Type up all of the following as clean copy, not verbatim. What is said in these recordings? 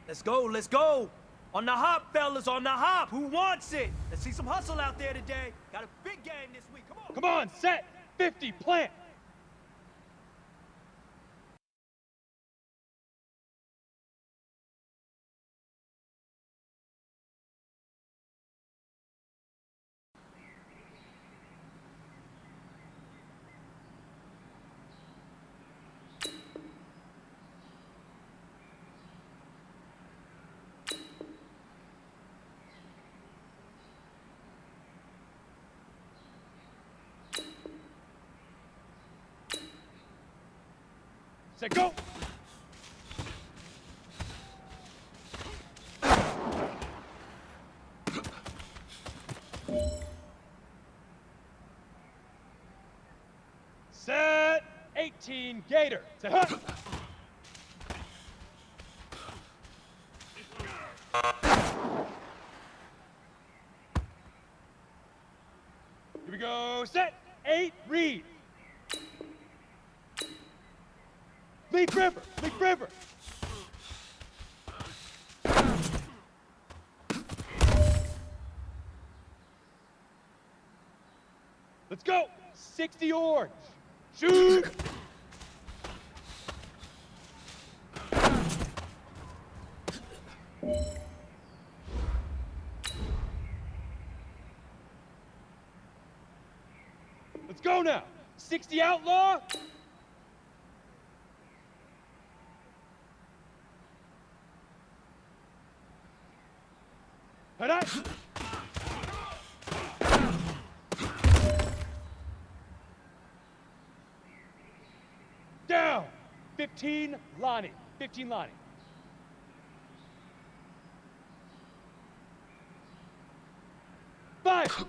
Let's go, let's go! On the hop, fellas, on the hop! Who wants it? Let's see some hustle out there today. Got a big game this week, come on! Come on, set! 50, plant! Set, go! Set, 18, Gator. Set, huh! Here we go, set, 8, read. Leaf River! Leaf River! Let's go! 60 orange! Shoot! Let's go now! 60 outlaw! Head down! 15, Lonnie. 15, Lonnie. Five!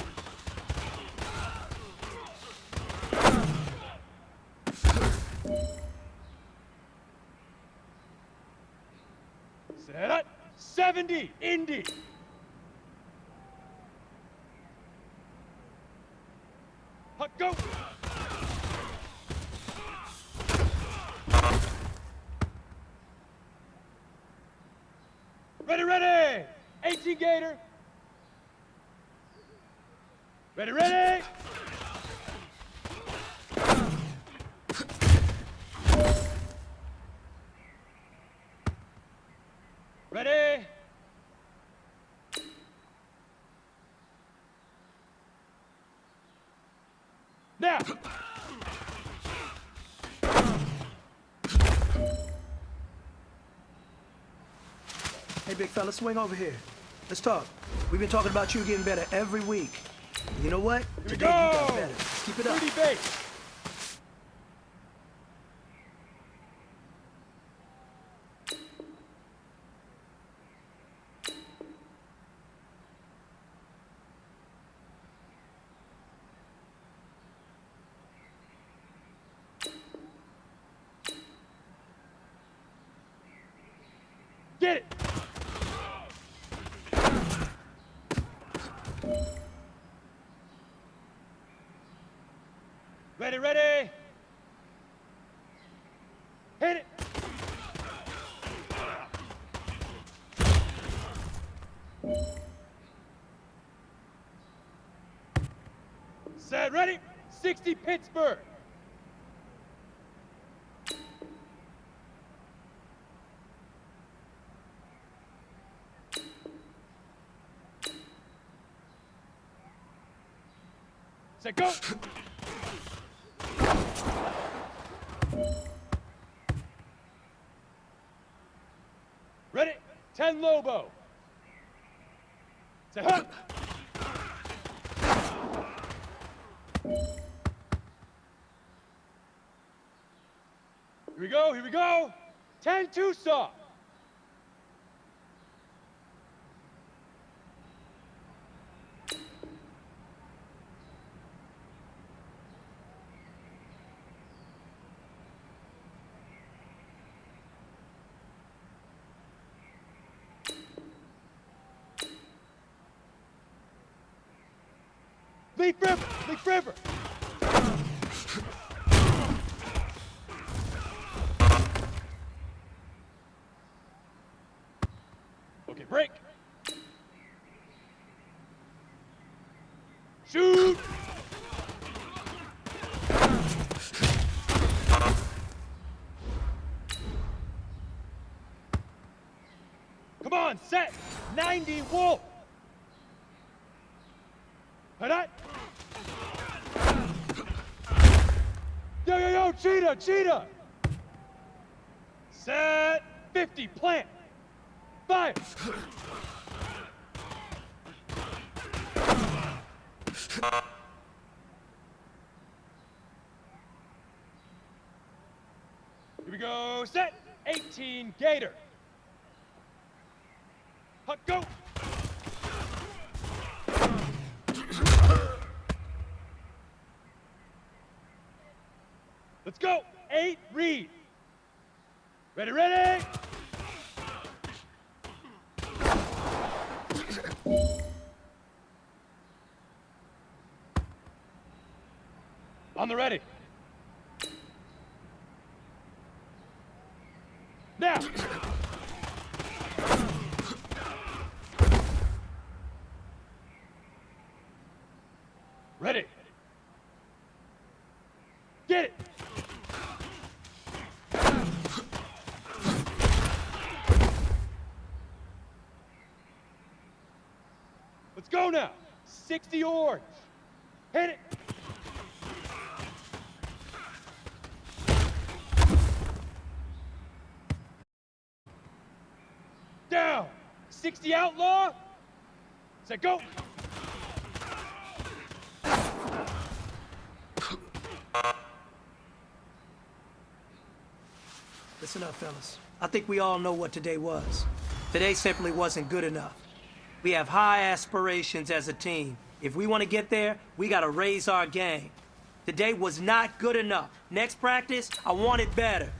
Set up! 70, Indy! Huck, go! Ready, ready! 18 Gator! Ready, ready! Ready! Now! Hey, big fella, swing over here. Let's talk. We've been talking about you getting better every week. And you know what? Here Today we go! you got better. Let's keep it up. 30 base! Get it! Ready, ready! Hit it! Set, ready! 60 Pittsburgh! Set, go! Ready? 10 Lobo. Set, huh! Here we go, here we go! 10 Tucson. Leaf River! Leaf River! on, set! 90 Wolf! Alright? Yo, Cheetah, Cheetah! Set 50, plant! Fire! Here we go, set 18, Gator! Hut, go! Let's go! 8, Reed! Ready, ready! On the ready. Now! Ready. Get it! Let's go now! 60 orange! Hit it! Down! 60 outlaw! Set, go! Listen up, fellas. I think we all know what today was. Today simply wasn't good enough. We have high aspirations as a team. If we want to get there, we gotta raise our game. Today was not good enough. Next practice, I want it better.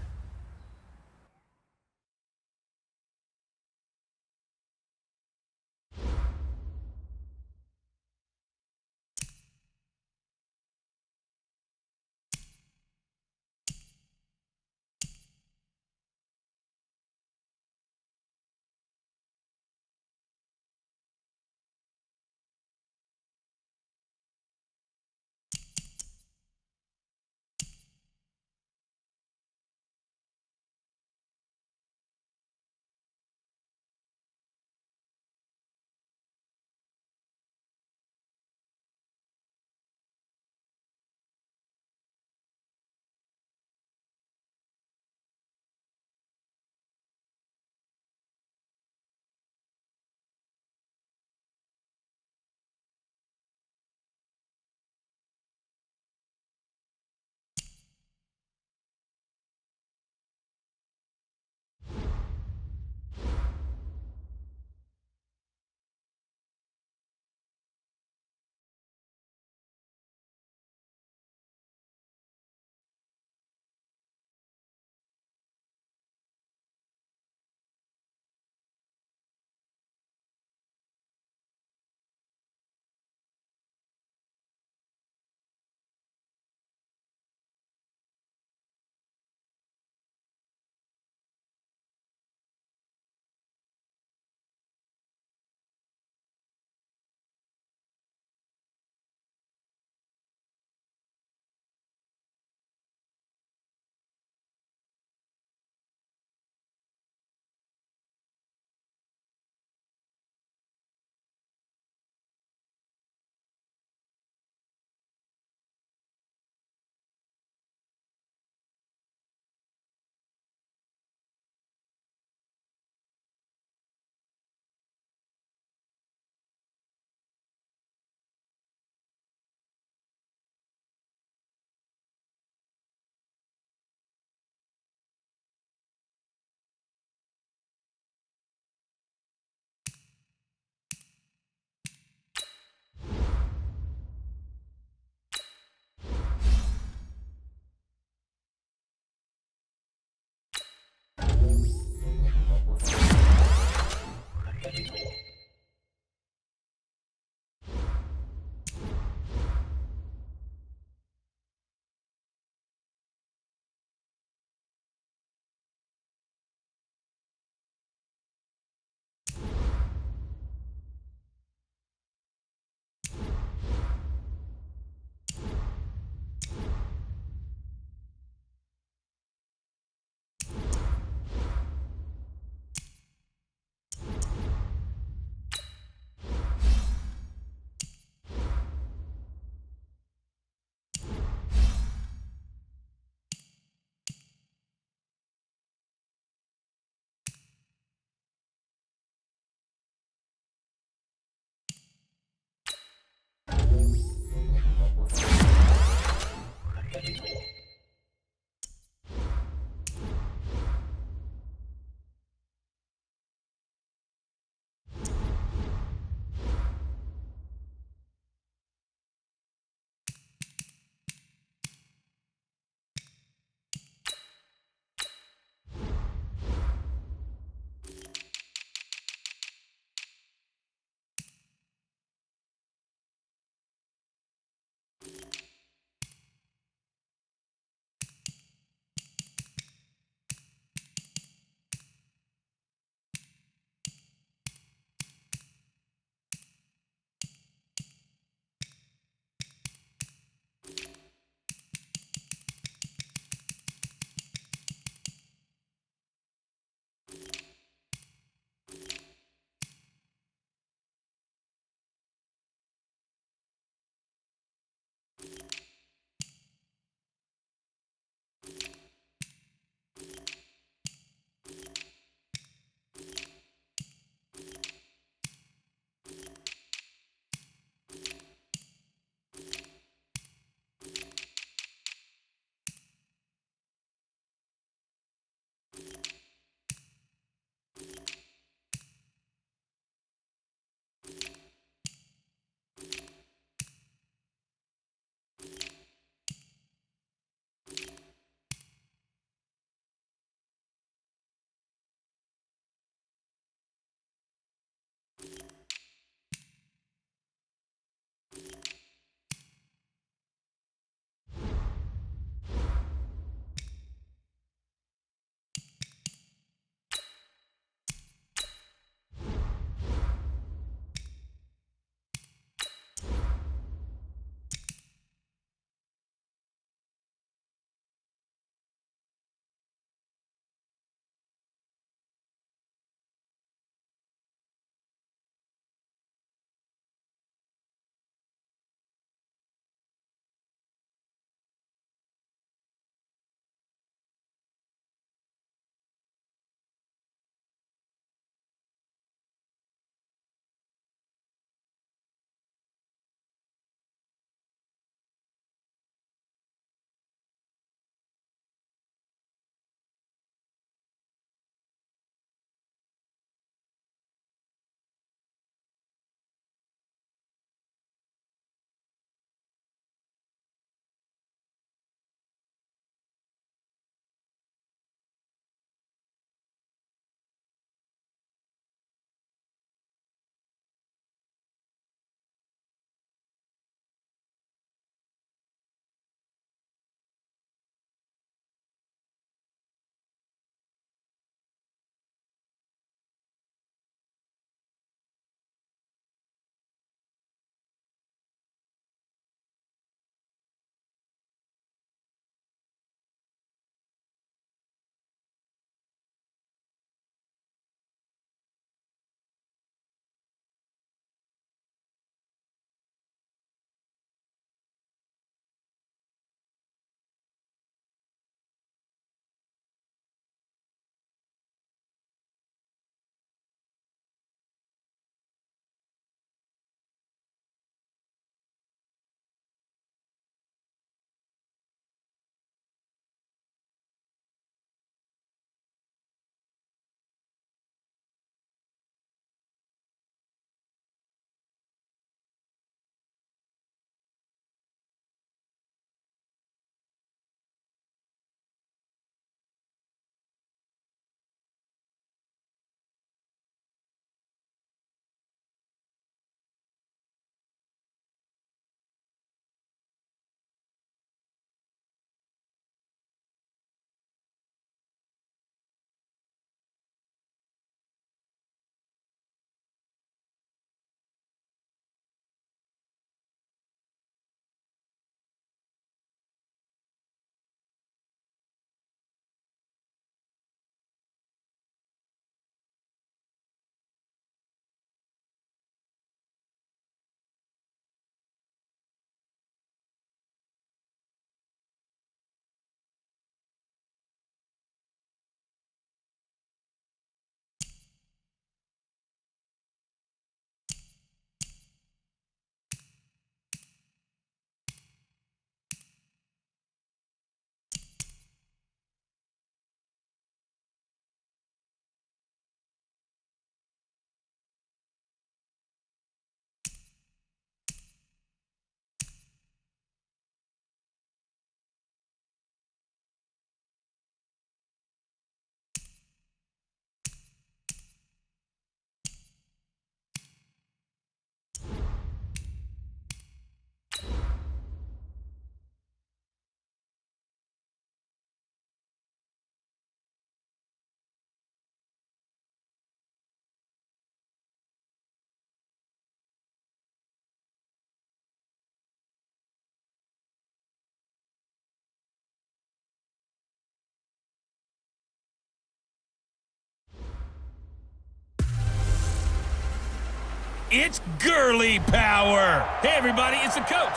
It's Gurley power. Hey, everybody, it's the coach.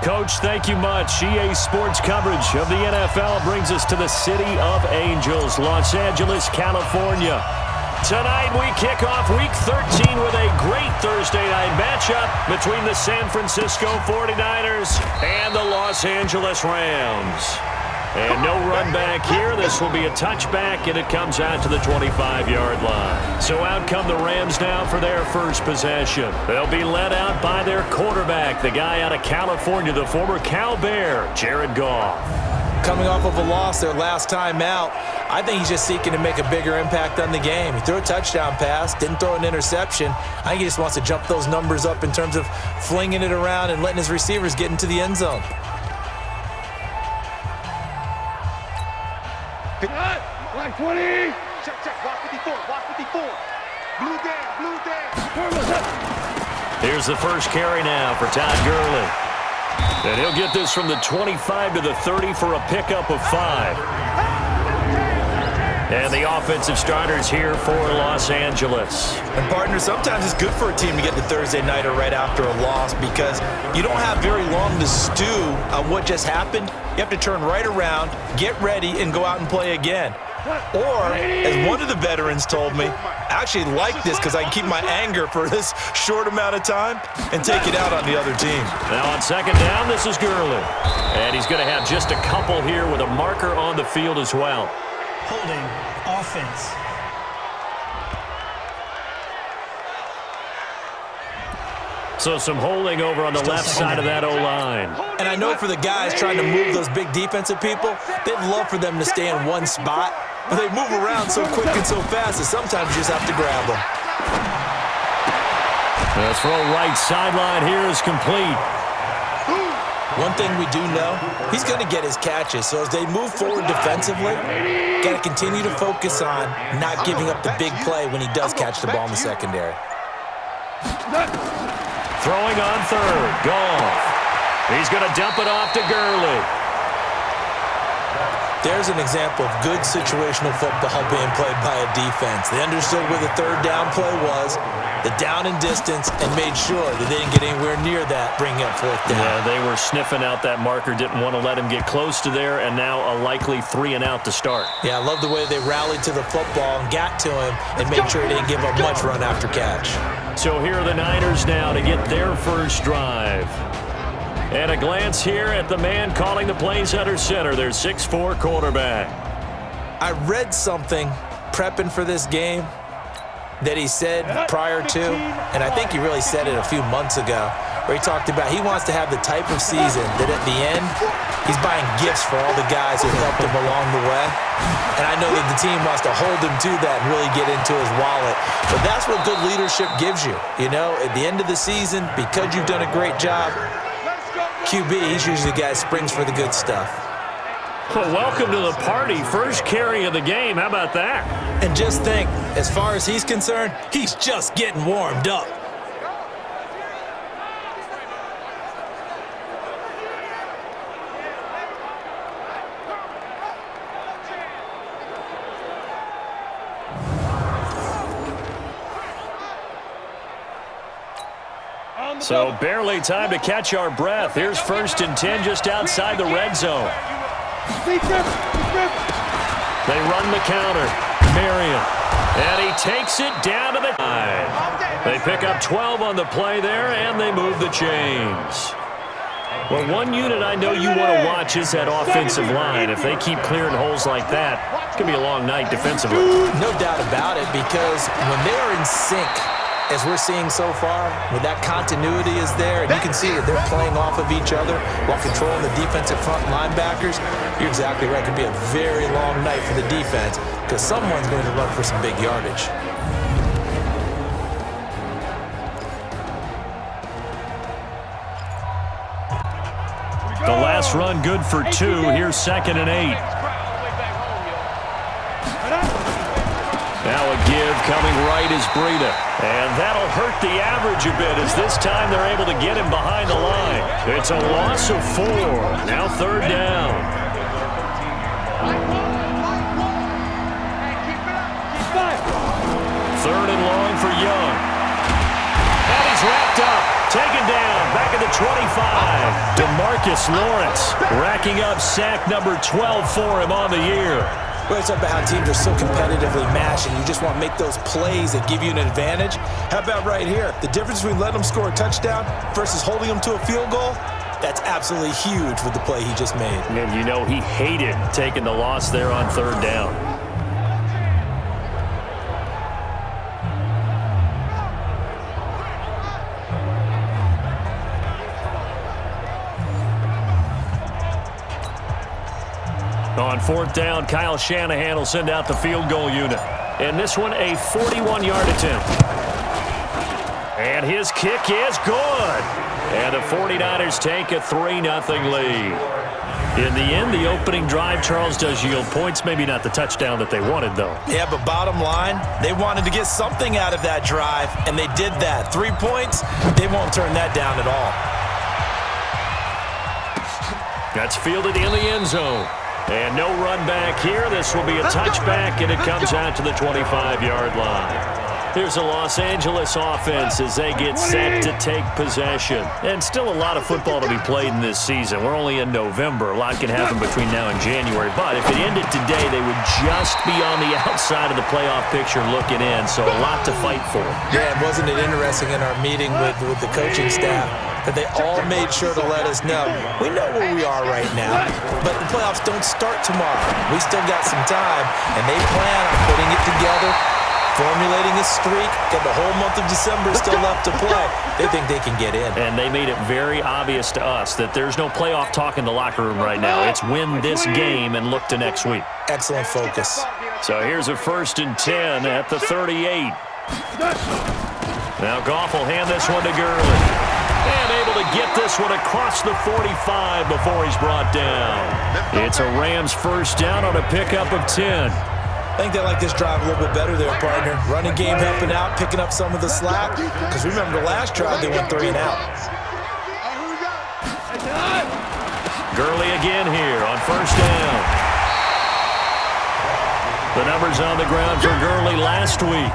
Coach, thank you much. EA Sports coverage of the NFL brings us to the City of Angels, Los Angeles, California. Tonight we kick off Week 13 with a great Thursday night matchup between the San Francisco 49ers and the Los Angeles Rams. And no run back here. This will be a touchback, and it comes out to the 25-yard line. So out come the Rams now for their first possession. They'll be led out by their quarterback, the guy out of California, the former Cal Bear, Jared Goff. Coming off of a loss their last time out, I think he's just seeking to make a bigger impact on the game. He threw a touchdown pass, didn't throw an interception. I think he just wants to jump those numbers up in terms of flinging it around and letting his receivers get into the end zone. Line 20. Check, watch 54, watch 54. Blue down. Here's the first carry now for Todd Gurley. And he'll get this from the 25 to the 30 for a pickup of 5. And the offensive starters here for Los Angeles. And partner, sometimes it's good for a team to get the Thursday nighter right after a loss because you don't have very long to stew on what just happened. You have to turn right around, get ready, and go out and play again. Or, as one of the veterans told me, I actually like this because I can keep my anger for this short amount of time and take it out on the other team. Now on second down, this is Gurley. And he's going to have just a couple here with a marker on the field as well. Holding offense. So some holding over on the left side of that O-line. And I know for the guys trying to move those big defensive people, they'd love for them to stay in one spot. But they move around so quick and so fast that sometimes you just have to grab them. The throw right sideline here is complete. One thing we do know, he's going to get his catches. So as they move forward defensively, got to continue to focus on not giving up the big play when he does catch the ball in the secondary. Throwing on third, Goff. He's going to dump it off to Gurley. There's an example of good situational football being played by a defense. They understood where the third down play was, the down and distance, and made sure that they didn't get anywhere near that, bringing up fourth down. Yeah, they were sniffing out that marker, didn't want to let him get close to there, and now a likely 3 and out to start. Yeah, I love the way they rallied to the football and got to him and made sure he didn't give up much run after catch. So here are the Niners now to get their first drive. And a glance here at the man calling the plays under center, their 6'4" quarterback. I read something prepping for this game that he said prior to, and I think he really said it a few months ago, where he talked about he wants to have the type of season that at the end, he's buying gifts for all the guys who helped him along the way. And I know that the team wants to hold him to that and really get into his wallet. But that's what good leadership gives you. You know, at the end of the season, because you've done a great job, QB, he's usually the guy that springs for the good stuff. Well, welcome to the party. First carry of the game. How about that? And just think, as far as he's concerned, he's just getting warmed up. So barely time to catch our breath. Here's 1st and 10 just outside the red zone. They run the counter. Marion. And he takes it down to the 9. They pick up 12 on the play there, and they move the chains. Well, one unit I know you want to watch is that offensive line. If they keep clearing holes like that, it's going to be a long night defensively. No doubt about it, because when they are in sync, as we're seeing so far, when that continuity is there, and you can see that they're playing off of each other while controlling the defensive front linebackers, you're exactly right. It could be a very long night for the defense because someone's going to run for some big yardage. The last run good for 2. Here's 2nd and 8. Now a give coming right is Breida. And that'll hurt the average a bit as this time they're able to get him behind the line. It's a loss of 4. Now 3rd down. 3rd and long for Young. 25. DeMarcus Lawrence racking up sack number 12 for him on the year. Well, it's about how teams are so competitively matched, and you just want to make those plays that give you an advantage. How about right here? The difference between letting them score a touchdown versus holding them to a field goal, that's absolutely huge with the play he just made. And you know he hated taking the loss there on third down. On fourth down, Kyle Shanahan will send out the field goal unit. And this one, a 41-yard attempt. And his kick is good. And the 49ers take a 3-0 lead. In the end, the opening drive, Charles, does yield points. Maybe not the touchdown that they wanted, though. Yeah, but bottom line, they wanted to get something out of that drive, and they did that. 3 points, they won't turn that down at all. That's fielded in the end zone. And no run back here. This will be a touchback, and it comes out to the 25-yard line. Here's the Los Angeles offense as they get set to take possession. And still a lot of football to be played in this season. We're only in November. A lot can happen between now and January. But if it ended today, they would just be on the outside of the playoff picture looking in. So a lot to fight for. Yeah, wasn't it interesting in our meeting with the coaching staff that they all made sure to let us know, we know where we are right now, but the playoffs don't start tomorrow. We still got some time, and they plan on putting it together, formulating a streak, got the whole month of December still left to play. They think they can get in. And they made it very obvious to us that there's no playoff talk in the locker room right now. It's win this game and look to next week. Excellent focus. So here's a 1st and 10 at the 38. Now Goff will hand this one to Gurley. And able to get this one across the 45 before he's brought down. It's a Rams first down on a pickup of 10. I think they like this drive a little bit better there, partner. Running game helping out, picking up some of the slack. Because remember the last drive, they went 3 and out. Gurley again here on first down. The numbers on the ground for Gurley last week.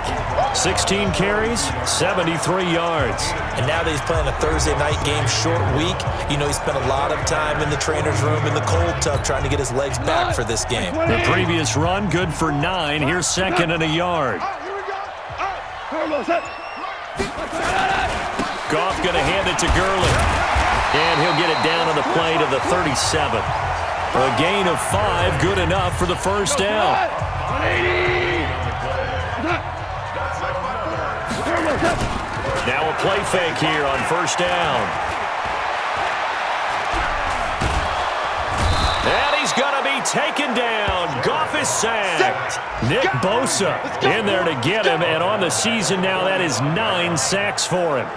16 carries, 73 yards. And now that he's playing a Thursday night game, short week, you know he spent a lot of time in the trainer's room in the cold tub trying to get his legs back for this game. The previous run, good for 9. Here's 2nd and a yard. Goff going to hand it to Gurley. And he'll get it down on the play to the 37. A gain of 5, good enough for the first down. Now a play fake here on first down. And he's going to be taken down. Goff is sacked. Nick Bosa in there to get him, and on the season now, that is 9 sacks for him.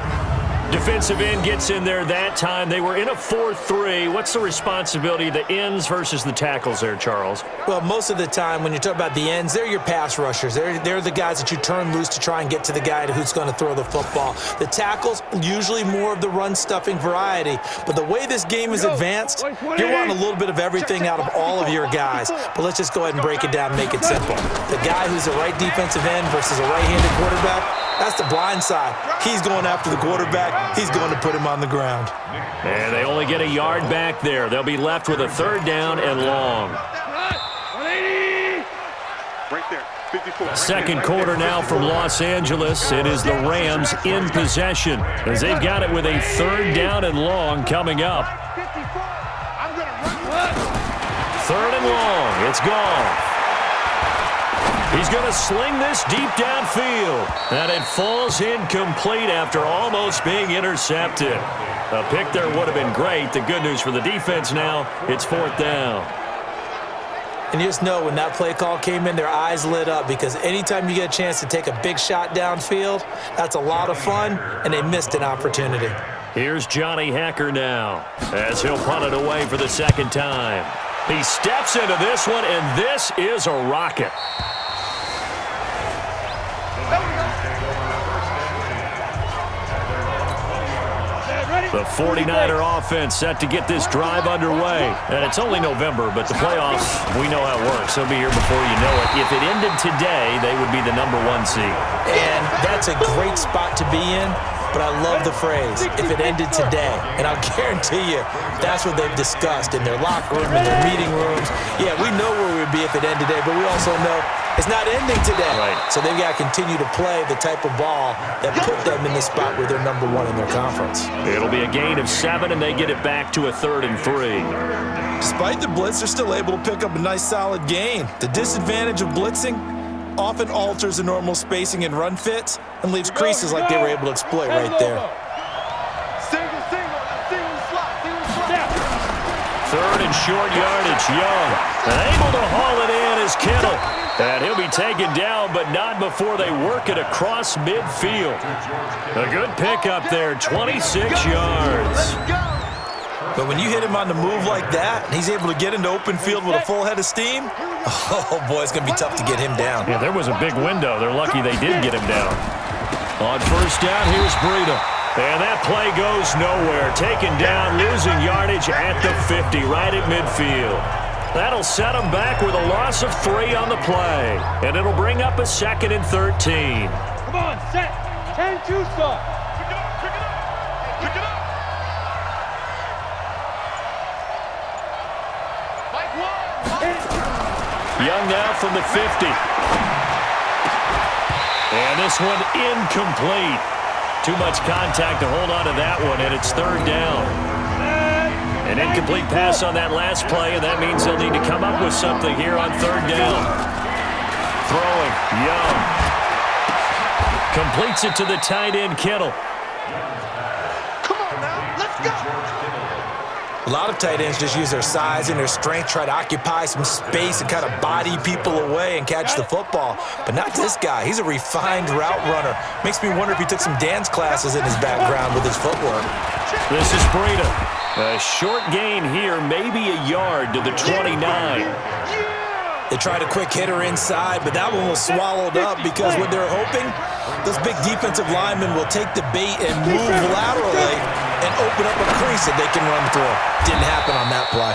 Defensive end gets in there that time. They were in a 4-3. What's the responsibility of the ends versus the tackles there, Charles? Well, most of the time when you talk about the ends, they're your pass rushers. They're the guys that you turn loose to try and get to the guy who's going to throw the football. The tackles, usually more of the run-stuffing variety. But the way this game is advanced, you're wanting a little bit of everything out of all of your guys. But let's just go ahead and break it down and make it simple. The guy who's a right defensive end versus a right-handed quarterback, that's the blind side. He's going after the quarterback. He's going to put him on the ground. And they only get a yard back there. They'll be left with a 3rd down and long. Right there, 54. Second quarter now from Los Angeles. It is the Rams in possession as they've got it with a 3rd down and long coming up. 3rd and long. It's gone. He's going to sling this deep downfield. And it falls incomplete after almost being intercepted. A pick there would have been great. The good news for the defense now, it's 4th down. And you just know when that play call came in, their eyes lit up because anytime you get a chance to take a big shot downfield, that's a lot of fun, and they missed an opportunity. Here's Johnny Hacker now as he'll punt it away for the 2nd time. He steps into this one, and this is a rocket. The 49er offense set to get this drive underway. And it's only November, but the playoffs, we know how it works. They'll be here before you know it. If it ended today, they would be the #1 seed. And that's a great spot to be in but I love the phrase, if it ended today. And I'll guarantee you that's what they've discussed in their locker room, in their meeting rooms. Yeah, we know where we would be if it ended today, but we also know it's not ending today. Right. So they've got to continue to play the type of ball that put them in the spot where they're number one in their conference. It'll be a gain of 7, and they get it back to a 3rd and 3. Despite the blitz, they're still able to pick up a nice, solid gain. The disadvantage of blitzing often alters the normal spacing and run fits and leaves creases like they were able to exploit right there. Single slot. 3rd and short yardage, Young. And able to haul it in is Kittle. And he'll be taken down, but not before they work it across midfield. A good pickup there, 26 yards. But when you hit him on the move like that, and he's able to get into open field with a full head of steam, oh boy, it's going to be tough to get him down. Yeah, there was a big window. They're lucky they did get him down. On 1st down, here's Breida. And that play goes nowhere. Taken down, losing yardage at the 50, right at midfield. That'll set them back with a loss of 3 on the play. And it'll bring up a 2nd and 13. Come on, set. 10-2 start. Pick it up. Young now from the 50. And this one incomplete. Too much contact to hold on to that one, and it's 3rd down. An incomplete pass on that last play, and that means they'll need to come up with something here on 3rd down. Throwing, Young. Completes it to the tight end, Kittle. Come on now, let's go. A lot of tight ends just use their size and their strength, try to occupy some space and kind of body people away and catch the football. But not this guy. He's a refined route runner. Makes me wonder if he took some dance classes in his background with his footwork. This is Breida. A short gain here, maybe a yard to the 29. They tried a quick hitter inside, but that one was swallowed up because what they're hoping, those big defensive linemen will take the bait and move laterally and open up a crease that they can run through. Didn't happen on that play.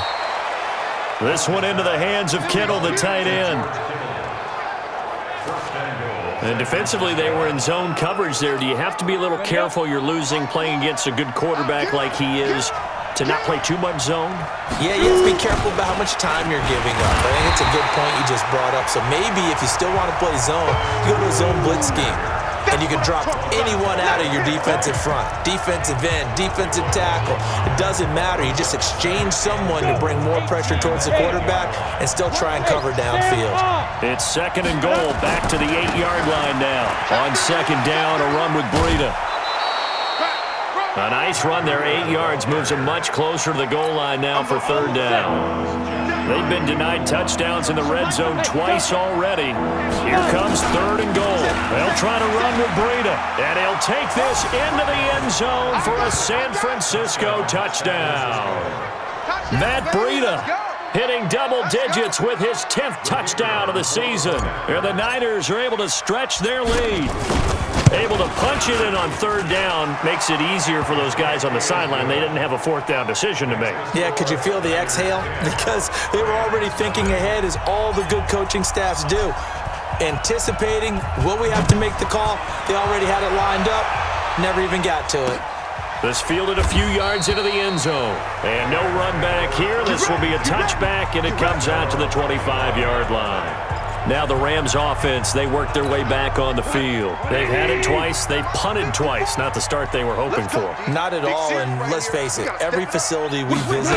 This one into the hands of Kittle, the tight end. And defensively, they were in zone coverage there. Do you have to be a little careful you're losing playing against a good quarterback like he is to not play too much zone? Yeah, you have to be careful about how much time you're giving up. I think it's a good point you just brought up. So maybe if you still want to play zone, you go to a zone blitz scheme. And you can drop anyone out of your defensive front. Defensive end, defensive tackle. It doesn't matter. You just exchange someone to bring more pressure towards the quarterback and still try and cover downfield. It's 2nd and goal, back to the 8-yard line now. On 2nd down, a run with Breida. A nice run there, 8 yards, moves them much closer to the goal line now for 3rd down. They've been denied touchdowns in the red zone twice already. Here comes 3rd and goal. They'll try to run with Breida, and he'll take this into the end zone for a San Francisco touchdown. Matt Breida hitting double digits with his 10th touchdown of the season. And the Niners are able to stretch their lead. Able to punch it in on 3rd down makes it easier for those guys on the sideline. They didn't have a 4th down decision to make. Yeah, could you feel the exhale? Because they were already thinking ahead, as all the good coaching staffs do. Anticipating, will we have to make the call? They already had it lined up, never even got to it. This fielded a few yards into the end zone. And no run back here. This will be a touchback, and it comes out to the 25-yard line. Now the Rams offense, they work their way back on the field. They've had it twice. They've punted twice. Not the start they were hoping for. Not at all, and let's face it, every facility we visit,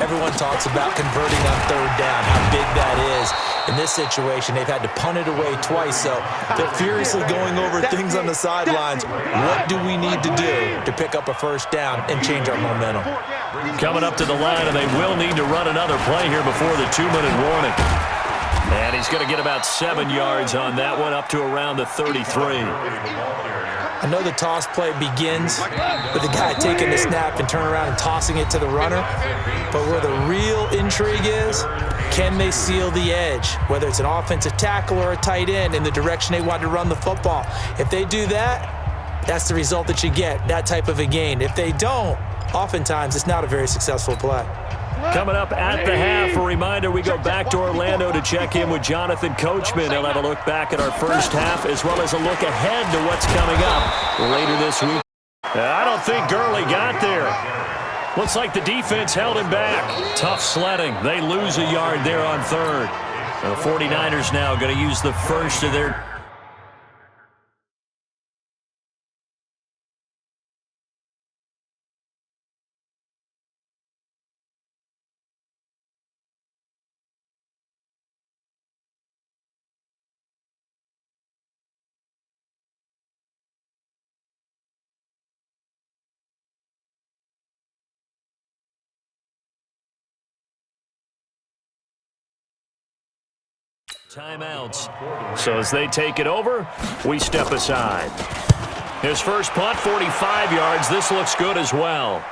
everyone talks about converting on 3rd down, how big that is. In this situation, they've had to punt it away twice, so they're furiously going over things on the sidelines. What do we need to do to pick up a 1st down and change our momentum? Coming up to the line, and they will need to run another play here before the 2-minute warning. And he's going to get about 7 yards on that one, up to around the 33. I know the toss play begins with the guy taking the snap and turning around and tossing it to the runner. But where the real intrigue is, can they seal the edge, whether it's an offensive tackle or a tight end, in the direction they want to run the football? If they do that, that's the result that you get, that type of a gain. If they don't, oftentimes it's not a very successful play. Coming up at the half, a reminder, we go back to Orlando to check in with Jonathan Coachman. He'll have a look back at our first half as well as a look ahead to what's coming up later this week. I don't think Gurley got there. Looks like the defense held him back. Tough sledding. They lose a yard there on third. The 49ers now going to use the first of their... timeouts. So as they take it over, we step aside. His first punt, 45 yards. This looks good as well.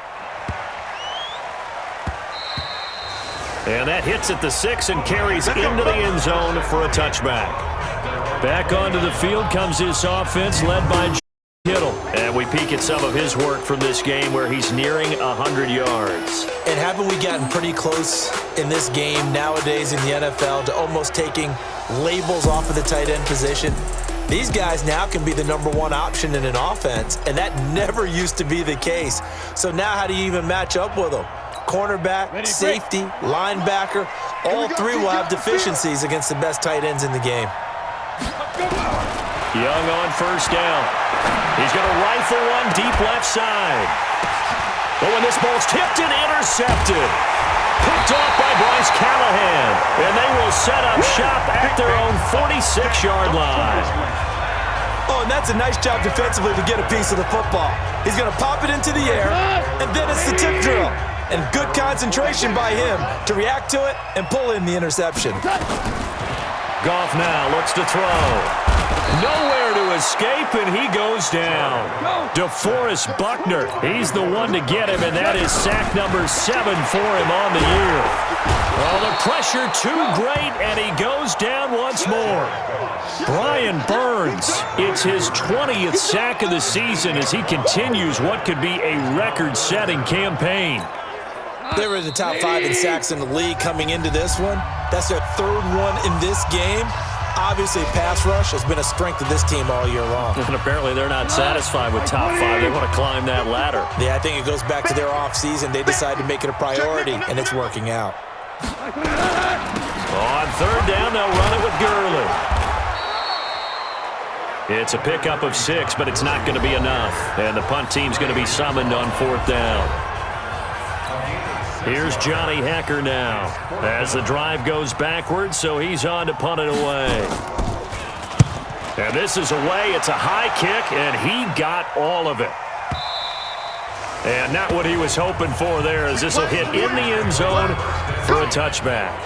And that hits at the 6 and carries into the end zone for a touchback. Back onto the field comes his offense led by Kittle. And we peek at some of his work from this game where he's nearing 100 yards. And haven't we gotten pretty close in this game nowadays in the NFL to almost taking labels off of the tight end position? These guys now can be the #1 option in an offense, and that never used to be the case. So now how do you even match up with them? Cornerback, safety, linebacker, all three will have deficiencies against the best tight ends in the game. Young on first down. He's going to rifle one deep left side. But when this ball's tipped and intercepted, picked off by Bryce Callahan, and they will set up shop at their own 46-yard line. Oh, and that's a nice job defensively to get a piece of the football. He's going to pop it into the air, and then it's the tip drill. And good concentration by him to react to it and pull in the interception. Goff now looks to throw. Nowhere to escape, and he goes down. DeForest Buckner, he's the one to get him, and that is sack number 7 for him on the year. Well, the pressure too great, and he goes down once more. Brian Burns, it's his 20th sack of the season as he continues what could be a record-setting campaign. They were in the top 5 in sacks in the league coming into this one. That's their 3rd one in this game. Obviously, pass rush has been a strength of this team all year long. And apparently they're not said with top 5. They want to climb that ladder. Yeah, I think it goes back to their offseason. They decided to make it a priority, and it's working out. On third down, they'll run it with Gurley. It's a pickup of 6, but it's not going to be enough. And the punt team's going to be summoned on 4th down. Here's Johnny Hekker now as the drive goes backwards, so he's on to punt it away. And this is away. It's a high kick, and he got all of it. And not what he was hoping for there, as this will hit in the end zone for a touchback.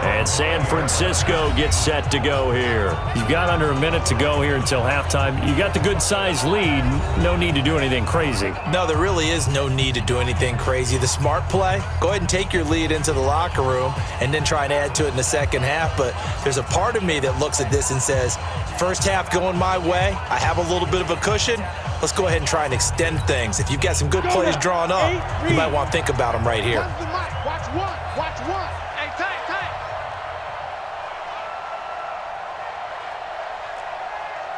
And San Francisco gets set to go here. You've got under a minute to go here until halftime. You got the good-sized lead. No need to do anything crazy. No, there really is no need to do anything crazy. The smart play, go ahead and take your lead into the locker room and then try and add to it in the second half. But there's a part of me that looks at this and says, first half going my way, I have a little bit of a cushion. Let's go ahead and try and extend things. If you've got some good plays drawn up, you might want to think about them right here. Watch one. Watch one. Hey, tight.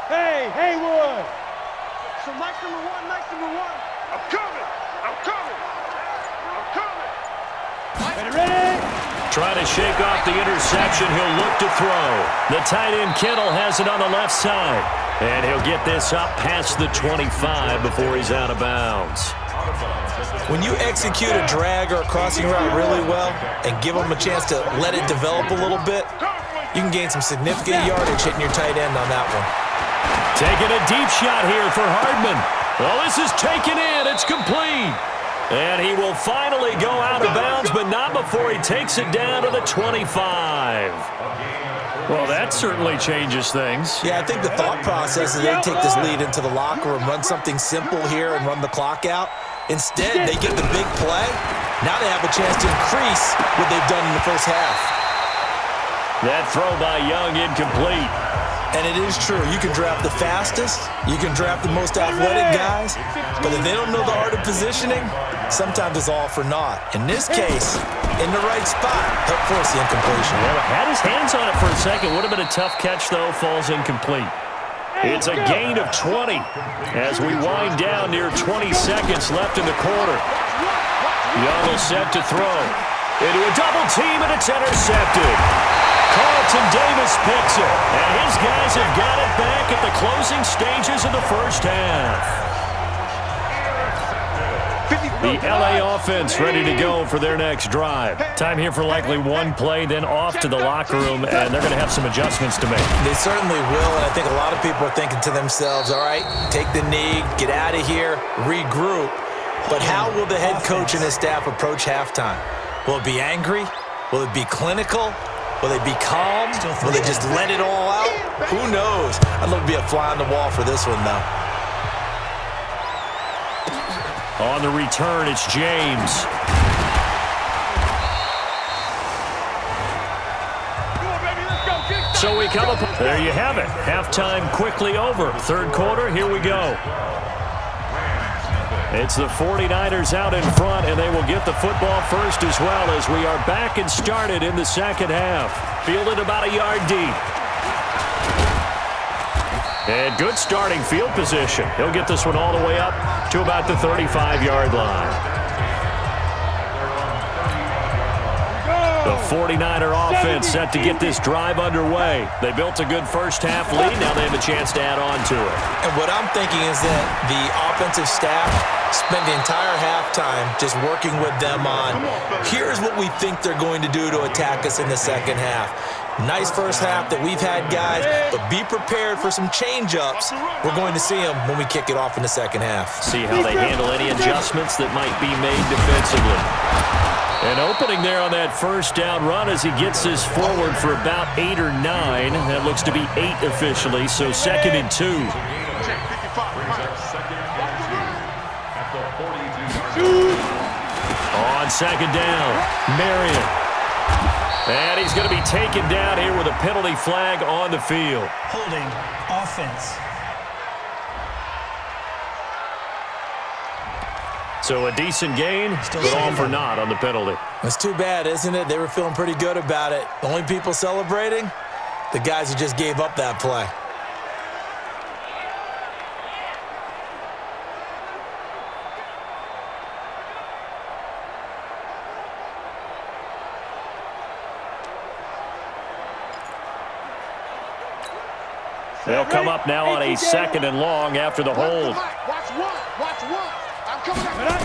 Hey, Haywood! So nice number one. I'm coming. Ready? Trying to shake off the interception. He'll look to throw. The tight end Kittle has it on the left side. And he'll get this up past the 25 before he's out of bounds. When you execute a drag or a crossing route really well and give them a chance to let it develop a little bit, you can gain some significant yardage hitting your tight end on that one. Taking a deep shot here for Hardman. Well, this is taken in. It's complete. And he will finally go out of bounds, but not before he takes it down to the 25. Well, that certainly changes things. Yeah, I think the thought process is they take this lead into the locker room, run something simple here and run the clock out. Instead, they get the big play. Now they have a chance to increase what they've done in the first half. That throw by Young incomplete. And it is true. You can draft the fastest. You can draft the most athletic guys. But if they don't know the art of positioning, sometimes it's all for naught. In this case, in the right spot, help force the incompletion. Yeah, had his hands on it for a second. Would have been a tough catch, though. Falls incomplete. It's a gain of 20 as we wind down near 20 seconds left in the quarter. Young will set to throw. Into a double team, and it's intercepted. Carlton Davis picks it, and his guys have got it back at the closing stages of the first half. The LA offense ready to go for their next drive. Time here for likely one play, then off to the locker room, and they're going to have some adjustments to make. They certainly will, and I think a lot of people are thinking to themselves, all right, take the knee, get out of here, regroup. But how will the head coach and his staff approach halftime? Will it be angry? Will it be clinical? Will they be calm? Will they just let it all out? Who knows? I'd love to be a fly on the wall for this one, though. On the return, it's James. So we come up. There you have it. Halftime quickly over. Third quarter, here we go. It's the 49ers out in front, and they will get the football first as well as we are back and started in the second half. Fielded about a yard deep. And good starting field position. He'll get this one all the way up to about the 35-yard line. The 49er offense set to get this drive underway. They built a good first half lead. Now they have a chance to add on to it. And what I'm thinking is that the offensive staff spent the entire halftime just working with them on, here's what we think they're going to do to attack us in the second half. Nice first half that we've had, guys, but be prepared for some change-ups. We're going to see them when we kick it off in the second half. See how they handle any adjustments that might be made defensively. An opening there on that first down run as he gets this forward for about 8 or 9. That looks to be 8 officially, so 2nd and 2. On second down, Marion. And he's going to be taken down here with a penalty flag on the field. Holding offense. So a decent gain, but all for naught on the penalty. That's too bad, isn't it? They were feeling pretty good about it. The only people celebrating, the guys who just gave up that play. They'll come up now on a 2nd and long after the hold. Watch one. I'm coming up.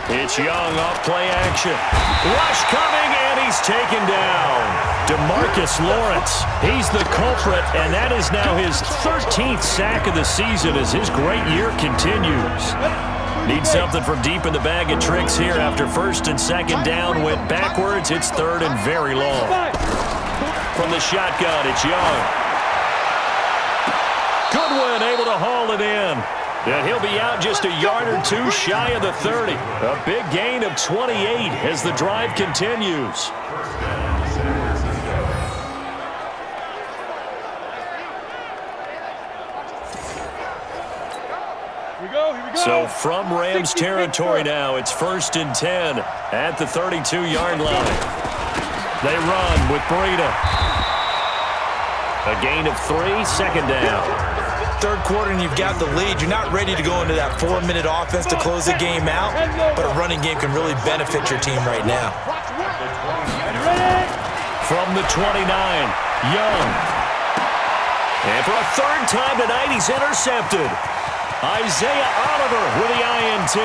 It's Young off play action. Rush coming, and he's taken down. DeMarcus Lawrence, he's the culprit, and that is now his 13th sack of the season as his great year continues. Need something from deep in the bag of tricks here after 1st and 2nd down went backwards. It's 3rd and very long. From the shotgun, it's Young. Goodwin able to haul it in. And he'll be out just a yard or 2 shy of the 30. A big gain of 28 as the drive continues. Here we go. So from Rams territory now, it's 1st and 10 at the 32-yard line. They run with Breida. A gain of 3, 2nd down. Third quarter and you've got the lead. You're not ready to go into that 4-minute offense to close the game out, but a running game can really benefit your team right now. From the 29, Young. And for a 3rd time tonight, he's intercepted. Isaiah Oliver with the INT.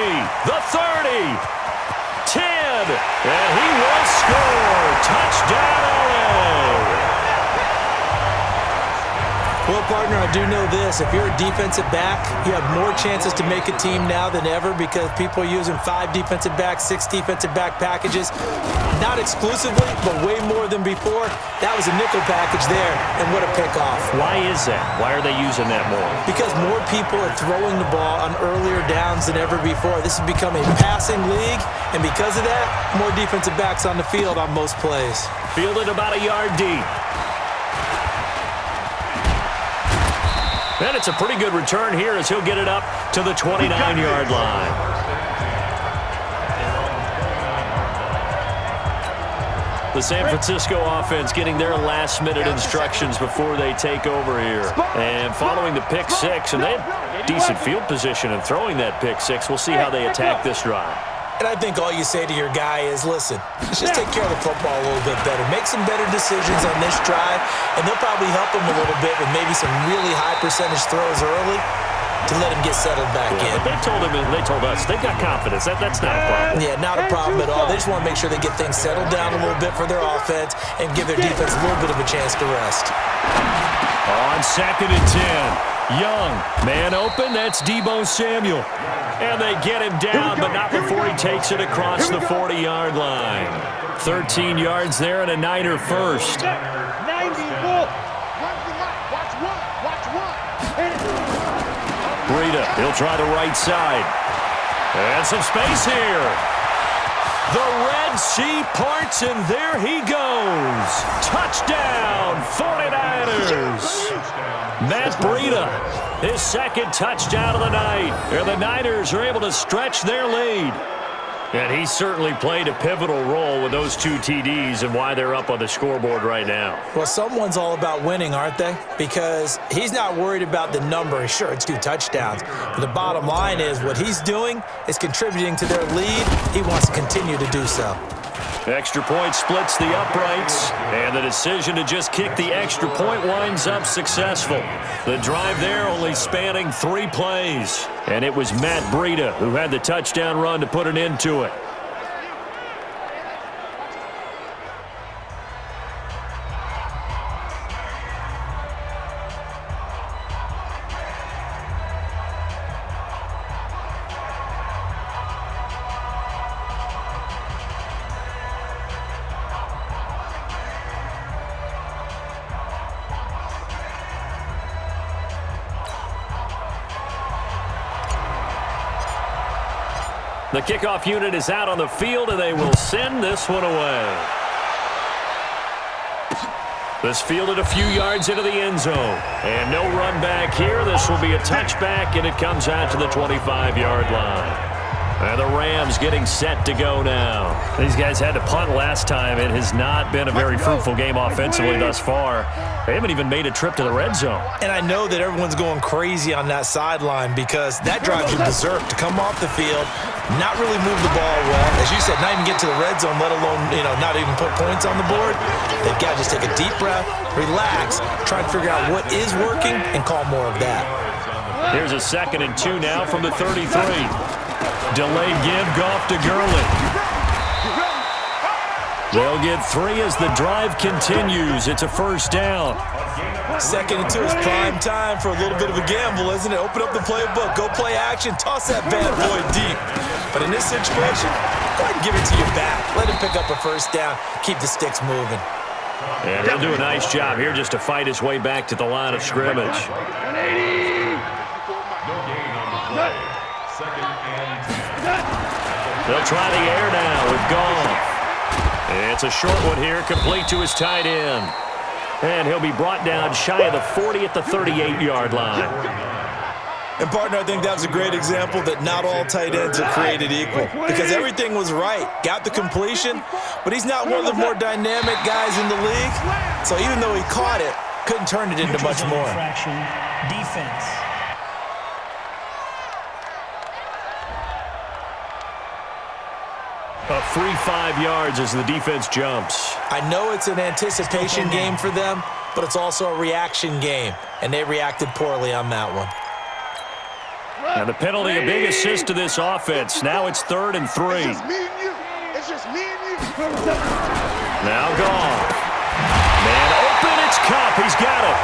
The 30. 10. And he will score. Touchdown, LA. Well, partner, I do know this. If you're a defensive back, you have more chances to make a team now than ever because people are using 5 defensive backs, 6 defensive back packages. Not exclusively, but way more than before. That was a nickel package there, and what a pickoff. Why is that? Why are they using that more? Because more people are throwing the ball on earlier downs than ever before. This has become a passing league, and because of that, more defensive backs on the field on most plays. Fielded about a yard deep. And it's a pretty good return here as he'll get it up to the 29-yard line. The San Francisco offense getting their last-minute instructions before they take over here. And following the pick six, and they had decent field position in throwing that pick six. We'll see how they attack this drive. And I think all you say to your guy is, listen, let's just take care of the football a little bit better. Make some better decisions on this drive, and they'll probably help him a little bit with maybe some really high-percentage throws early to let him get settled back in. But they told us they've got confidence. That's not a problem. Yeah, not a problem at all. They just want to make sure they get things settled down a little bit for their offense and give their defense a little bit of a chance to rest. On 2nd and 10, Young, man open, that's Deebo Samuel. And they get him down, but not before he takes it across the 40-yard line. 13 yards there and a Niner first. 90, bull. Watch one. Breida, he'll try the right side. And some space here. The Red Sea parts, and there he goes. Touchdown, 49ers. Matt Breida, his second touchdown of the night. And the Niners are able to stretch their lead. And he certainly played a pivotal role with those 2 TDs and why they're up on the scoreboard right now. Well, someone's all about winning, aren't they? Because he's not worried about the number. Sure, it's 2 touchdowns. But the bottom line is what he's doing is contributing to their lead. He wants to continue to do so. Extra point splits the uprights, and the decision to just kick the extra point winds up successful. The drive there only spanning 3 plays, and it was Matt Breida who had the touchdown run to put an end to it. The kickoff unit is out on the field, and they will send this one away. This fielded a few yards into the end zone. And no run back here. This will be a touchback, and it comes out to the 25-yard line. And the Rams getting set to go now. These guys had to punt last time. It has not been a very fruitful game offensively thus far. They haven't even made a trip to the red zone. And I know that everyone's going crazy on that sideline because that drives you berserk to come off the field, not really move the ball well. As you said, not even get to the red zone, let alone, not even put points on the board. They've got to just take a deep breath, relax, try and figure out what is working, and call more of that. Here's a 2nd and 2 now from the 33. Delayed give, Goff to Gurley. They'll get 3 as the drive continues. It's a first down. 2nd and 2 is prime time for a little bit of a gamble, isn't it? Open up the playbook, go play action, toss that bad boy deep. But in this situation, go ahead and give it to your back. Let him pick up a first down, keep the sticks moving. And he'll do a nice job here just to fight his way back to the line of scrimmage. 180. They'll try the air now with Goff. It's a short one here, complete to his tight end. And he'll be brought down shy of the 40 at the 38-yard line. And, partner, I think that was a great example that not all tight ends are created equal because everything was right. Got the completion, but he's not one of the more dynamic guys in the league. So even though he caught it, couldn't turn it into much more. Defense. A free 5 yards as the defense jumps. I know it's an anticipation game for them, but it's also a reaction game, and they reacted poorly on that one. And the penalty, a big assist to this offense. Now it's 3rd and 3. It's just me and you. It's just me and you. Now Goff. Man open, it's Kupp. He's got it.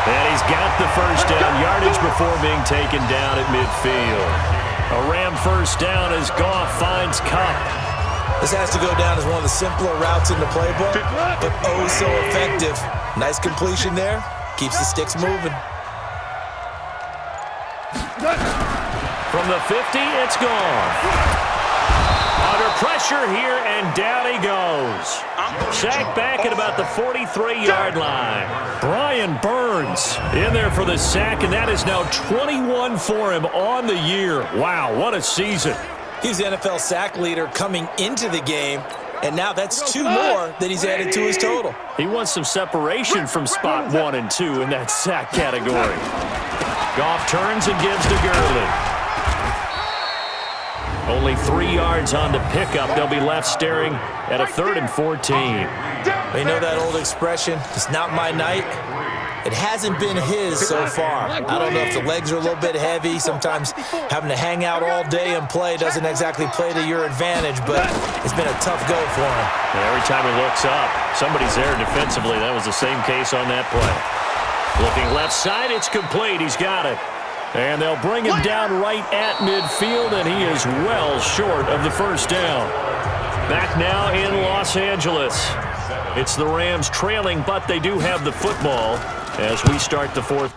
And he's got the first down yardage before being taken down at midfield. A Ram first down as Goff finds Kupp. This has to go down as one of the simpler routes in the playbook, but oh so effective. Nice completion there. Keeps the sticks moving. From the 50, it's gone. Under pressure here, and down he goes. Sacked back at about the 43-yard line. Brian Burns in there for the sack, and that is now 21 for him on the year. Wow, what a season. He's the NFL sack leader coming into the game, And now that's 2 more that he's added to his total. He wants some separation from spot 1 and 2 in that sack category. Goff turns and gives to Gurley. Only 3 yards on the pickup. They'll be left staring at a 3rd and 14. You know that old expression, it's not my night? It hasn't been his so far. I don't know if the legs are a little bit heavy. Sometimes having to hang out all day and play doesn't exactly play to your advantage, but it's been a tough go for him. And every time he looks up, somebody's there defensively. That was the same case on that play. Looking left side, it's complete. He's got it. And they'll bring him down right at midfield, and he is well short of the first down. Back now in Los Angeles. It's the Rams trailing, but they do have the football as we start the 4th.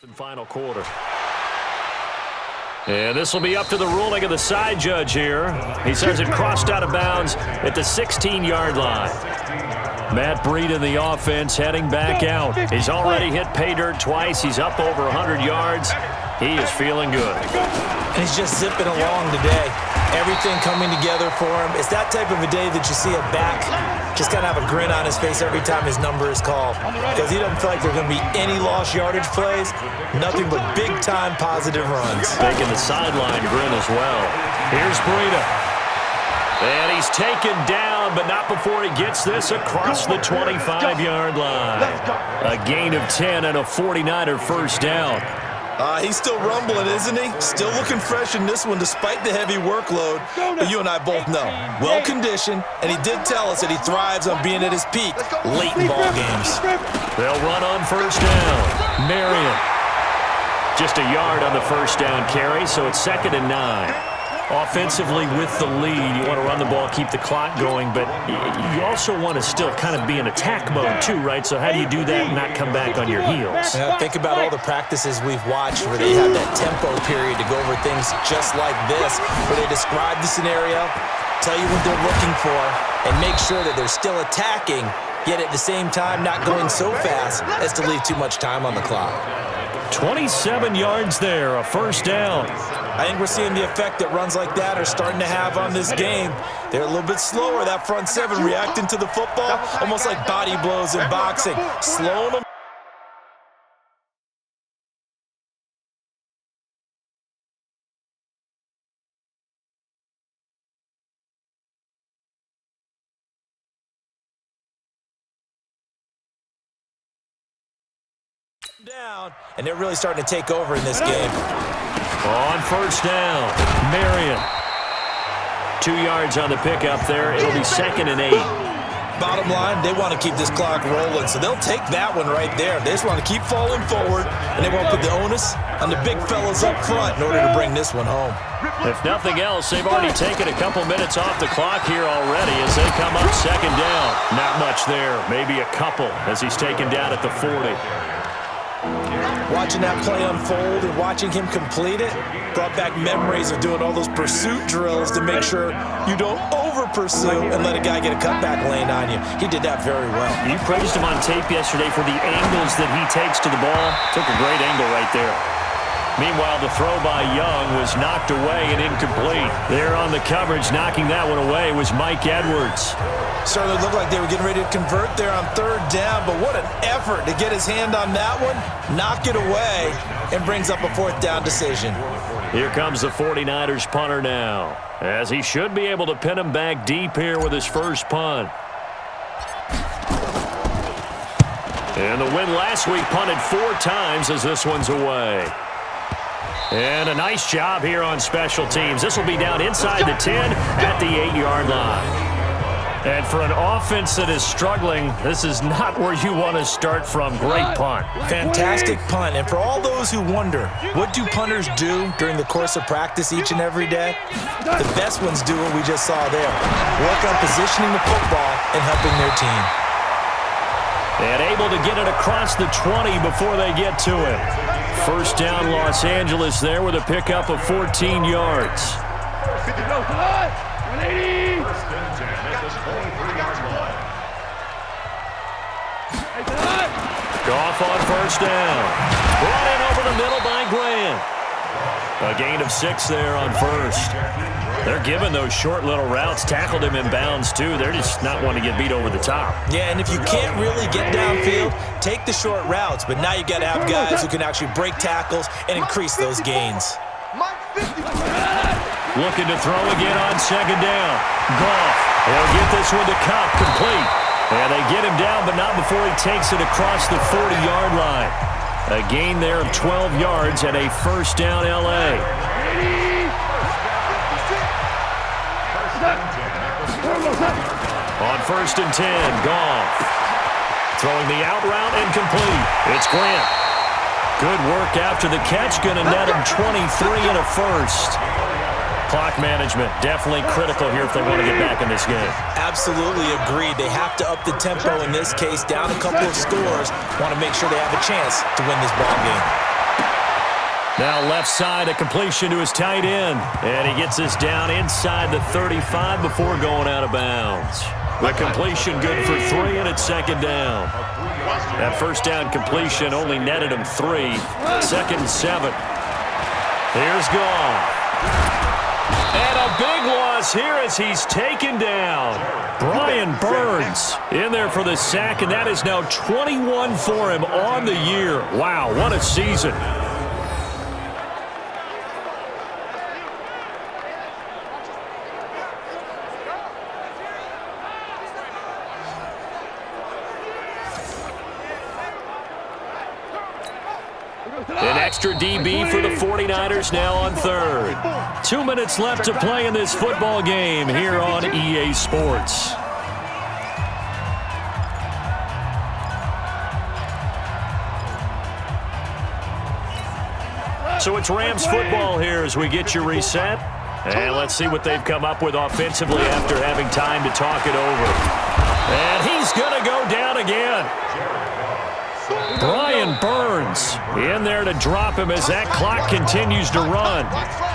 And final quarter. And this will be up to the ruling of the side judge here. He says it crossed out of bounds at the 16-yard line. Matt Breida in the offense heading back out. He's already hit pay dirt twice. He's up over 100 yards. He is feeling good. And he's just zipping along today. Everything coming together for him. It's that type of a day that you see a back just kind of have a grin on his face every time his number is called. Because he doesn't feel like there's going to be any lost yardage plays. Nothing but big-time positive runs. Taking the sideline grin as well. Here's Breida. And he's taken down, but not before he gets this across the 25-yard line. A gain of 10 and a 49er first down. He's still rumbling, isn't he? Still looking fresh in this one despite the heavy workload. But you and I both know, well-conditioned, and he did tell us that he thrives on being at his peak late in ball games. They'll run on first down. Marion. Just a yard on the first down carry, so it's 2nd and 9. Offensively with the lead, you want to run the ball, keep the clock going, but you also want to still kind of be in attack mode too, right? So how do you do that and not come back on your heels? Yeah, think about all the practices we've watched where they have that tempo period to go over things just like this, where they describe the scenario, tell you what they're looking for, and make sure that they're still attacking, yet at the same time not going so fast as to leave too much time on the clock. 27 yards there, a first down. I think we're seeing the effect that runs like that are starting to have on this game. They're a little bit slower, that front 7 reacting to the football, almost like body blows in boxing, slowing them down, and they're really starting to take over in this game. On first down, Marion. 2 yards on the pickup there. It'll be 2nd and 8. Bottom line, they want to keep this clock rolling, so they'll take that one right there. They just want to keep falling forward, and they won't put the onus on the big fellas up front in order to bring this one home. If nothing else, they've already taken a couple minutes off the clock here already as they come up 2nd down. Not much there, maybe a couple as he's taken down at the 40. Watching that play unfold and watching him complete it brought back memories of doing all those pursuit drills to make sure you don't over-pursue and let a guy get a cutback lane on you. He did that very well. You praised him on tape yesterday for the angles that he takes to the ball. Took a great angle right there. Meanwhile, the throw by Young was knocked away and incomplete. There on the coverage, knocking that one away was Mike Edwards. Certainly looked like they were getting ready to convert there on 3rd down, but what an effort to get his hand on that one, knock it away, and brings up a 4th down decision. Here comes the 49ers punter now, as he should be able to pin him back deep here with his first punt. And the win last week punted 4 times as this one's away. And a nice job here on special teams. This will be down inside the 10 at the 8-yard line. And for an offense that is struggling, this is not where you want to start from. Great punt. Fantastic punt. And for all those who wonder, what do punters do during the course of practice each and every day? The best ones do what we just saw there. Work on positioning the football and helping their team. And able to get it across the 20 before they get to it. First down, Los Angeles there with a pickup of 14 yards. Goff on first down. Brought in over the middle by Grant. A gain of 6 there on first. They're giving those short little routes. Tackled him in bounds, too. They're just not wanting to get beat over the top. Yeah, and if you can't really get downfield, take the short routes. But now you got to have guys who can actually break tackles and increase those gains. Looking to throw again on second down. Goff. He'll get this one to Kupp, complete. And they get him down, but not before he takes it across the 40-yard line. A gain there of 12 yards and a first down L.A. On first and 10, Goff. Throwing the out route incomplete. It's Grant. Good work after the catch. Going to net him 23 and a first. Clock management, definitely critical here if they want to get back in this game. Absolutely agreed. They have to up the tempo in this case, down a couple of scores. Want to make sure they have a chance to win this ball game. Now left side, a completion to his tight end. And he gets this down inside the 35 before going out of bounds. The completion good for 3, and it's second down. That first down completion only netted him 3. Second and 7. Here's Goff. And a big loss here as he's taken down. Brian Burns in there for the sack, and that is now 21 for him on the year. Wow, what a season. An extra DB for the 49ers now on third. 2 minutes left to play in this football game here on EA Sports. So it's Rams football here as we get you reset. And let's see what they've come up with offensively after having time to talk it over. And he's going to go down again. Brian Burns in there to drop him as that clock continues to run.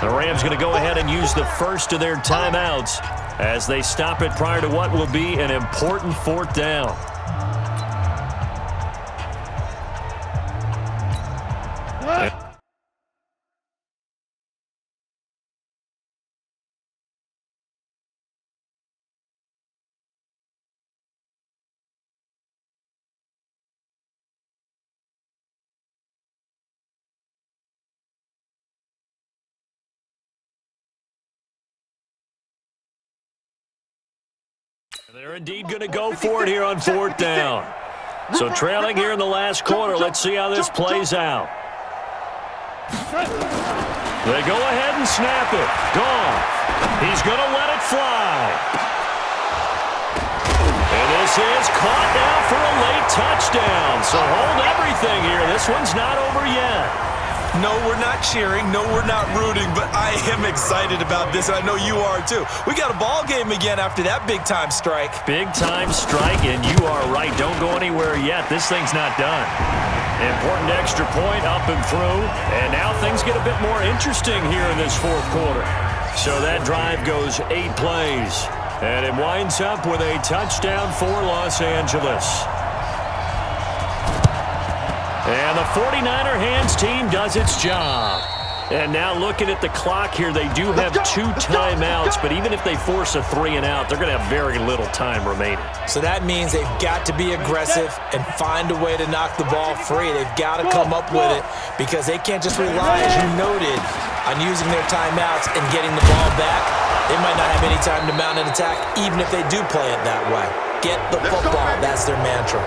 The Rams going to go ahead and use the first of their timeouts as they stop it prior to what will be an important fourth down. They're indeed going to go for it here on fourth down. So trailing here in the last quarter. Let's see how this plays out. They go ahead and snap it. Goff. He's going to let it fly. And this is caught now for a late touchdown. So hold everything here. This one's not over yet. No, we're not cheering. No, we're not rooting, but I am excited about this, and I know you are too. We got a ball game again after that big-time strike. Big-time strike, and you are right. Don't go anywhere yet. This thing's not done. Important extra point up and through, and now things get a bit more interesting here in this fourth quarter. So that drive goes 8 plays, and it winds up with a touchdown for Los Angeles. And the 49er hands team does its job. And now looking at the clock here, they do have 2 timeouts, but even if they force a 3 and out, they're going to have very little time remaining. So that means they've got to be aggressive and find a way to knock the ball free. They've got to come up with it because they can't just rely, as you noted, on using their timeouts and getting the ball back. They might not have any time to mount an attack, even if they do play it that way. Get the football. That's their mantra.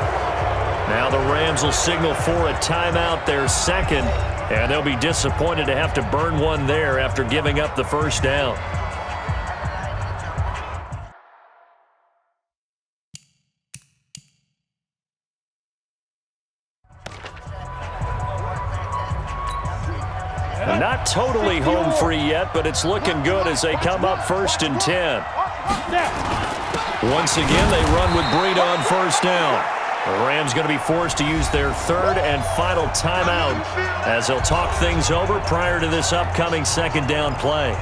Now the Rams will signal for a timeout, their second, and they'll be disappointed to have to burn one there after giving up the first down. Not totally home free yet, but it's looking good as they come up 1st and 10. Once again, they run with Breida on 1st down. The Rams going to be forced to use their 3rd and final timeout as they'll talk things over prior to this upcoming 2nd down play.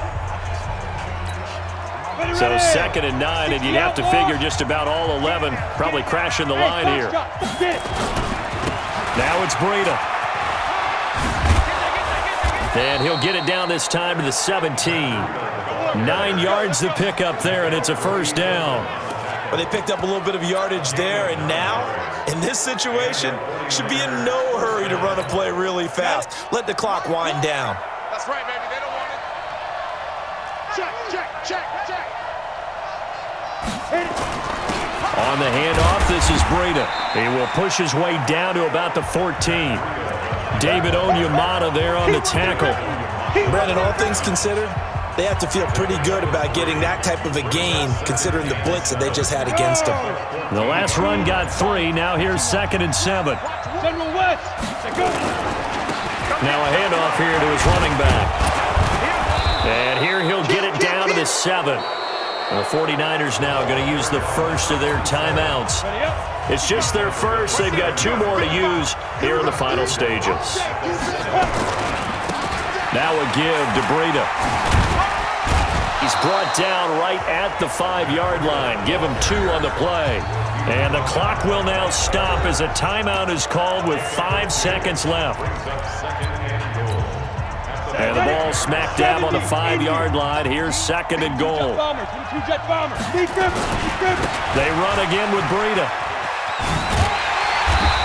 So 2nd and 9, and you'd have to figure just about all 11 probably crashing the line here. Now it's Breida. And he'll get it down this time to the 17. 9 yards to pick up there, and it's a 1st down. Well, they picked up a little bit of yardage there, and now, in this situation, should be in no hurry to run a play really fast. Let the clock wind down. That's right, baby. They don't want it. Check. On the handoff, this is Breida. He will push his way down to about the 14. David Onyemata there on the tackle. Brandon, all things considered, they have to feel pretty good about getting that type of a gain, considering the blitz that they just had against them. The last run got 3. Now here's 2nd and 7. General West. Now a handoff here to his running back. And here he'll get it down to the 7. The 49ers now going to use the first of their timeouts. It's just their first. They've got 2 more to use here in the final stages. Now a give to Breida. He's brought down right at the 5-yard line. Give him 2 on the play. And the clock will now stop as a timeout is called with 5 seconds left. And the ball smack dab on the 5-yard line. Here's 2nd and goal. They run again with Breida.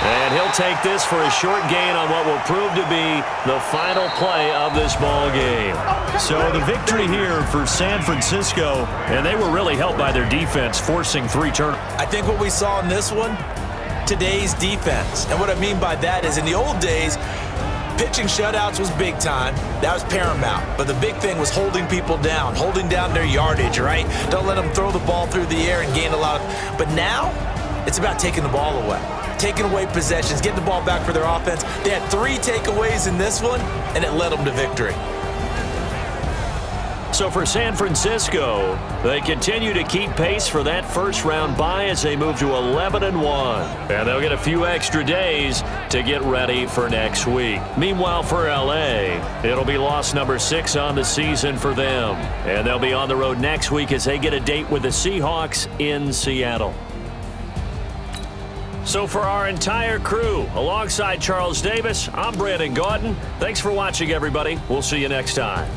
And he'll take this for a short gain on what will prove to be the final play of this ball game. So the victory here for San Francisco, and they were really helped by their defense, forcing 3 turnovers. I think what we saw in this one, today's defense. And what I mean by that is in the old days, pitching shutouts was big time. That was paramount. But the big thing was holding people down, holding down their yardage, right? Don't let them throw the ball through the air and gain a lot of... But now, it's about taking the ball away. Taking away possessions, getting the ball back for their offense. They had 3 takeaways in this one, and it led them to victory. So for San Francisco, they continue to keep pace for that first-round bye as they move to 11-1. And they'll get a few extra days to get ready for next week. Meanwhile, for L.A., it'll be loss number 6 on the season for them. And they'll be on the road next week as they get a date with the Seahawks in Seattle. So for our entire crew, alongside Charles Davis, I'm Brandon Gaudin. Thanks for watching, everybody. We'll see you next time.